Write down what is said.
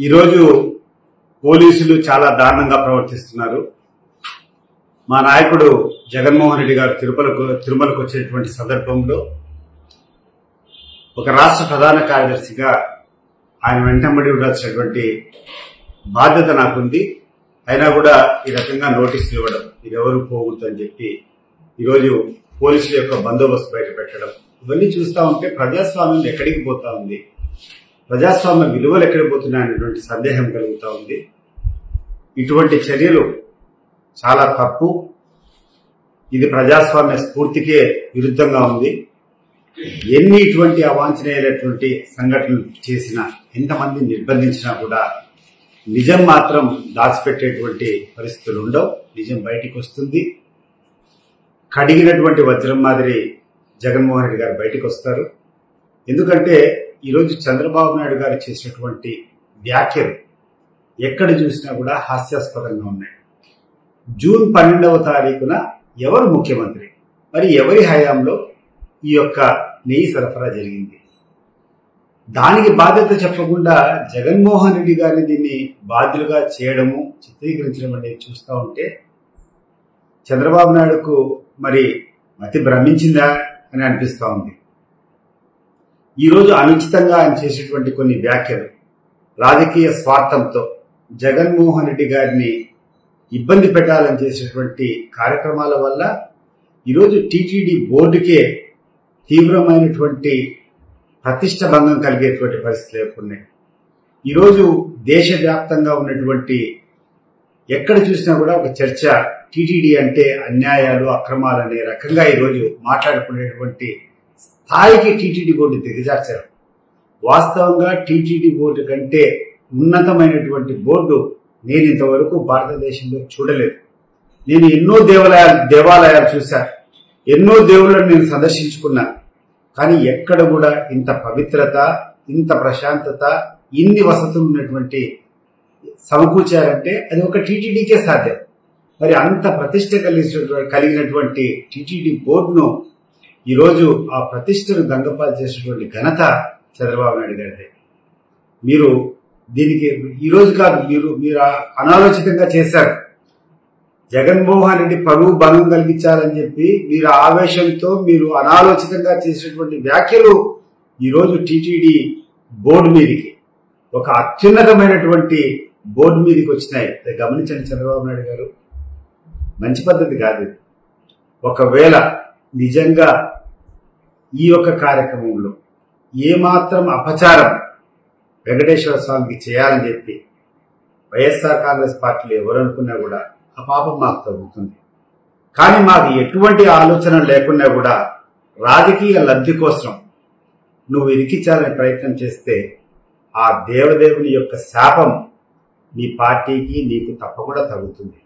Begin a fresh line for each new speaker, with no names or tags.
ఈరోజు పోలీసులు చాలా దారుణంగా ప్రవర్తిస్తున్నారు. మా నాయకుడు జగన్మోహన్ రెడ్డి గారు తిరుమలకు వచ్చేటువంటి సందర్భంలో ఒక రాష్ట్ర ప్రధాన కార్యదర్శిగా ఆయన వెంటబడి ఉండాల్సినటువంటి బాధ్యత నాకుంది. అయినా కూడా ఈ రకంగా నోటీసులు ఇవ్వడం, ఇది ఎవరు పోవద్దు అని చెప్పి ఈరోజు పోలీసుల యొక్క బందోబస్తు బయట పెట్టడం, ఇవన్నీ చూస్తా ఉంటే ప్రజాస్వామ్యం ఎక్కడికి పోతా ఉంది, ప్రజాస్వామ్య విలువలు ఎక్కడికి పోతున్నాయనేటువంటి సందేహం కలుగుతా ఉంది. ఇటువంటి చర్యలు చాలా తప్పు. ఇది ప్రజాస్వామ్య స్ఫూర్తికే విరుద్ధంగా ఉంది. ఎన్ని ఇటువంటి అవాంఛనీయమైనటువంటి సంఘటనలు చేసినా, ఎంతమంది నిర్బంధించినా కూడా నిజం మాత్రం దాచిపెట్టేటువంటి పరిస్థితులు ఉండవు. నిజం బయటికి వస్తుంది. కడిగినటువంటి వజ్రం మాదిరి జగన్మోహన్ రెడ్డి గారు బయటకు వస్తారు. ఎందుకంటే ఈరోజు చంద్రబాబు నాయుడు గారు చేసినటువంటి వ్యాఖ్యలు ఎక్కడ చూసినా కూడా హాస్యాస్పదంగా ఉన్నాయి. జూన్ 12వ తారీఖున ఎవరు ముఖ్యమంత్రి, మరి ఎవరి హయాంలో ఈ యొక్క నెయ్యి సరఫరా జరిగింది, దానికి బాధ్యత చెప్పకుండా జగన్మోహన్ రెడ్డి గారిని దీన్ని బాధ్యులుగా చేయడము, చిత్రీకరించడం అనేది చూస్తూ ఉంటే చంద్రబాబు నాయుడుకు మరి మతి భ్రమించిందా అని అనిపిస్తూ ఉంది. ఈరోజు అనుచితంగా ఆయన చేసేటువంటి కొన్ని వ్యాఖ్యలు రాజకీయ స్వార్థంతో జగన్మోహన్ రెడ్డి గారిని ఇబ్బంది పెట్టాలని చేసేటువంటి కార్యక్రమాల వల్ల ఈరోజు టీటీడీ బోర్డుకే తీవ్రమైనటువంటి ప్రతిష్ట భంగం కలిగేటువంటి పరిస్థితులు ఏర్పడినాయి. ఈరోజు దేశవ్యాప్తంగా ఉన్నటువంటి ఎక్కడ చూసినా కూడా ఒక చర్చ, టీటీడీ అంటే అన్యాయాలు, అక్రమాలు అనే రకంగా ఈరోజు మాట్లాడుకునేటువంటి స్థాయికి టీటీడీ బోర్డు దిగజార్చారు. వాస్తవంగా టీటీడీ బోర్డు కంటే ఉన్నతమైనటువంటి బోర్డు నేను ఇంతవరకు భారతదేశంలో చూడలేదు. నేను ఎన్నో దేవాలయాలు చూశాను, ఎన్నో దేవుళ్ళను నేను సందర్శించుకున్నా. కానీ ఎక్కడ కూడా ఇంత పవిత్రత, ఇంత ప్రశాంతత, ఇన్ని వసతులు ఉన్నటువంటి సమకూర్చారంటే అది ఒక టీటీడీకే సాధ్యం. మరి అంత ప్రతిష్ట కలిగినటువంటి టీటీడీ బోర్డును ఈరోజు ఆ ప్రతిష్టను గంగపాలు చేసినటువంటి ఘనత చంద్రబాబు నాయుడు గారిదే. మీరు దీనికి ఈరోజు కాదు, మీరు అనాలోచితంగా చేశారు. జగన్మోహన్ రెడ్డి పరువు భంగం కలిగించాలని చెప్పి మీరు ఆవేశంతో మీరు అనాలోచితంగా చేసినటువంటి వ్యాఖ్యలు ఈరోజు టీటీడీ బోర్డు మీదకి, ఒక అత్యున్నతమైనటువంటి బోర్డు మీదకి వచ్చినాయి. గమనించండి చంద్రబాబు నాయుడు గారు, మంచి పద్ధతి కాదు ఇది. ఒకవేళ నిజంగా ఈ యొక్క కార్యక్రమంలో ఏమాత్రం అపచారం వెంకటేశ్వర స్వామికి చేయాలని చెప్పి వైఎస్ఆర్ కాంగ్రెస్ పార్టీలో ఎవరు అనుకున్నా కూడా ఆ పాపం మాకు తగ్గుతుంది. కానీ మాకు ఎటువంటి ఆలోచన లేకున్నా కూడా రాజకీయ లబ్ధి కోసం నువ్వు ఇరికించాలని ప్రయత్నం చేస్తే ఆ దేవదేవుని యొక్క శాపం నీ పార్టీకి, నీకు తప్పకుండా తగ్గుతుంది.